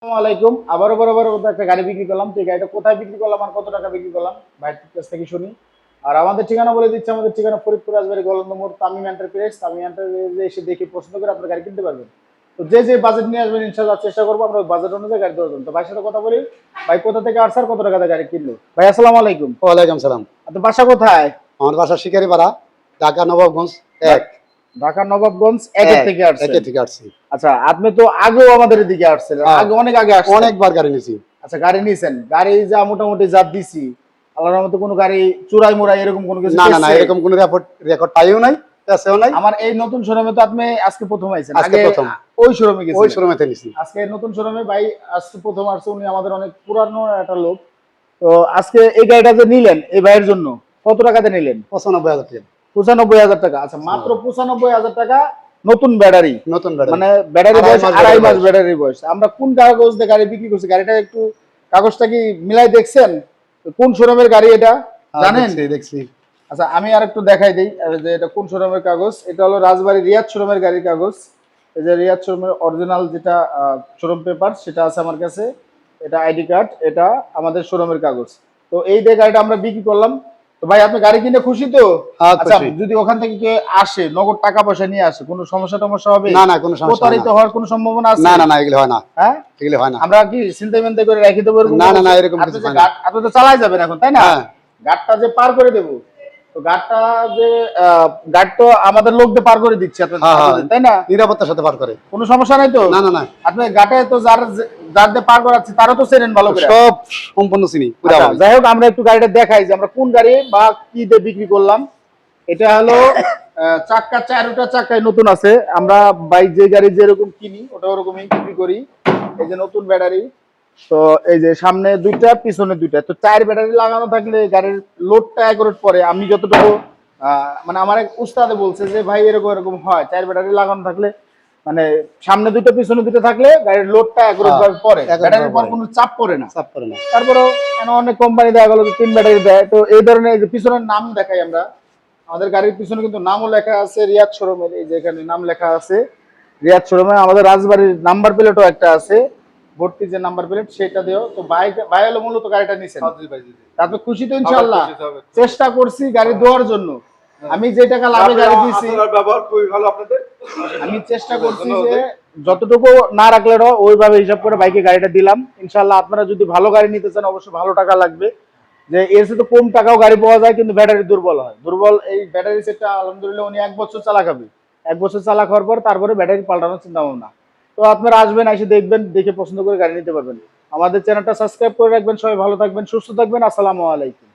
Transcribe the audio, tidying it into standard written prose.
আসসালামাইকুম। আবারও বরাবর একটা গাড়ি বিক্রি করলাম। তো এই গাড়িটা কোথায় বিক্রি করলাম আর কত টাকা বিক্রি করলাম ভাইয়ের কাছ থেকে শুনি। আর আমাদের ঠিকানা বলে দিচ্ছি, আমাদের ঠিকানা ফরিদপুর রাজবাড়ী গোলন্দ মোড়, তামিম এন্টারপ্রাইজ। তামিম এন্টারপ্রাইজে এসে দেখে পছন্দ করে আপনার গাড়ি কিনতে পারবেন। তো যে যে বাজেট নিয়ে আসবেন ইনশাআল্লাহ চেষ্টা করবো আমরা বাজেট অনুযায়ী গাড়ি দেওয়ার জন্য। তো ভাইয়ের সাথে কথা বলি, ভাই কোথা থেকে আসছে আর কত টাকা দিয়ে গাড়ি কিনলো। ভাই আসসালামু আলাইকুম। ওয়ালাইকুম সালাম। আপনার বাসা কোথায়? আমার বাসা শিকারিপাড়া, ঢাকা নবাবগঞ্জ ১। ঢাকা নবাবগঞ্জ ১ থেকে আসছে। ১ থেকে আসছি। আচ্ছা, আপনি তো আগেও আমাদের এদিকে আসছিলেন, আগে অনেক আগে আসছেন। অনেকবার গাড়ি নিয়েছি। আচ্ছা, গাড়ি নিয়েছেন, গাড়ি যা মোটামুটি যা দিছি আল্লাহর রহমতে কোনো গাড়ি চুরাই মুরাই এরকম কোনো কিছু না না না, এরকম কোনো রেকর্ড টাইও নাই, পেছেও নাই। আমার এই নতুন শোরুমে তো আপনি আজকে প্রথম আইছেন, আজকে আগে প্রথম ওই শোরুমে গেছেন। ওই শোরুমেতে নিয়েছি। আজকে নতুন শোরুমে ভাই আজকে প্রথম আসছে, উনি আমাদের অনেক পুরানো একটা লোক। তো আজকে এই গাড়িটা যে নিলেন এই ভাইয়ের জন্য কত টাকাতে নিলেন? ৯৫,০০০ টাকা। ৯৫,০০০ টাকা। আচ্ছা, মাত্র ৯৫,০০০ টাকা। নতুন ব্যাটারি, নতুন ব্যাটারি, মানে ব্যাটারি বয়স ২.৫ মাস ব্যাটারি বয়স। আমরা কোন কাগজ দিয়ে গাড়ি বিক্রি করছি, গাড়িটা একটু কাগজটা কি মিলাই দেখছেন? কোন শোরুমের গাড়ি এটা জানেন? দেখছি। আচ্ছা, আমি আর একটু দেখাই দিই যে এটা কোন শোরুমের কাগজ। এটা হলো রাজবাড়ী রিয়াদ শোরুমের গাড়ির কাগজ। এই যে রিয়াদ শোরুমের অরিজিনাল যেটা শোরুম পেপার সেটা আছে আমার কাছে। এটা আইডি কার্ড, এটা আমাদের শোরুমের কাগজ। তো এই দিয়ে গাড়িটা আমরা বিক্রি করলাম। তো ভাই আপনি গাড়ি কিনে খুশি তো? আচ্ছা, যদি ওখান থেকে কেউ আসে নগদ টাকা পয়সা নিয়ে আসে, কোনো সমস্যা হবে? না না, কোনো সমস্যা প্রতারিত হওয়ার কোনো সম্ভাবনা আছে? না না না, এগুলো হয় না। হ্যাঁ, এগুলো হয় না। আমরা কি চিন্তাই মিন্তাই করে রেখে দেবো? না না না, এরকম কিছু হয় না। আপনি তো চালাই যাবেন এখন, তাই না? গাড়িটা যে পার করে দেবো, তো গাড়িটা যে গাড়ি তো আমাদের লোক দিয়ে পার করে দিচ্ছে আপনার, তাই না? নিরাপত্তার সাথে পার করে, কোনো সমস্যা নাই তো? না না না। আপনি গাড়িটা তো যার দিয়ে পার করাচ্ছি তারও তো চেনেন ভালো করে? সব সম্পূর্ণ চিনি। যাই হোক, আমরা একটু গাড়িটা দেখাই যে আমরা কোন গাড়ি বা কি দিয়ে বিক্রি করলাম। এটা হলো চাক্কা, চারটা চাক্কায় নতুন আছে। আমরা বাইক যে গাড়ি যেরকম কিনি ওটা ওরকমই বিক্রি করি। এই যে নতুন ব্যাটারি, তো এই যে সামনে দুইটা পিছনে দুইটা, তো 4 ব্যাটারি লাগানো থাকলে গাড়ির লোডটা অ্যাকুরেট পড়ে। আমি যতটুকু মানে আমার এক উস্তাদে বলছে যে ভাই এরকম এরকম হয়, 4 ব্যাটারি লাগানো থাকলে মানে সামনে দুইটা পিছনে দুইটা থাকলে গাড়ির লোডটা অ্যাকুরেট ভাবে পড়ে, ব্যাটারির পর কোনো চাপ পড়ে না। তারপরেও অনেক কোম্পানি দেখা গেল 3 ব্যাটারি দেয়। তো এই ধরনের যে পিছনের নাম দেখাই আমরা, আমাদের গাড়ির পিছনে কিন্তু নামও লেখা আছে রিয়াদ শোরুমের। এই যে এখানে নাম লেখা আছে রিয়াদ শোরুমে। আমাদের রাজবাড়ির নাম্বার প্লেটও একটা আছে, ভর্তি যে নাম্বার প্লেট সেটা দিও। তো ভাই হলো মূলত গাড়িটা নিছেন, তারপর খুশি তো ইনশাআল্লাহ? চেষ্টা করছি গাড়ি দেওয়ার জন্য। আমি যে টাকা লাভে গাড়ি দিয়েছি, ব্যবহার খুবই ভালো আপনাদের। আমি চেষ্টা করছি যে যতটুকু না রাখলেও ওইভাবে হিসাব করে বাইকে গাড়িটা দিলাম। ইনশাআল্লাহ আপনারা যদি ভালো গাড়ি নিতে চান অবশ্যই ভালো টাকা লাগবে। যে এর সাথে কম টাকাও গাড়ি পাওয়া যায়, কিন্তু ব্যাটারি দুর্বল হয়। দুর্বল এই ব্যাটারি সেটটা আলহামদুলিল্লাহ উনি 1 বছর চালা খাবে। 1 বছর চালা খাওয়ার পর তারপরে ব্যাটারি পাল্টানোর চিন্তা ভাবনা। তো আপনারা আসবেন, এসে দেখবেন, দেখে পছন্দ করে গাড়ি নিতে পারবেন। আমাদের চ্যানেলটা সাবস্ক্রাইব করে রাখবেন। সবাই ভালো থাকবেন, সুস্থ থাকবেন। আসসালামু আলাইকুম।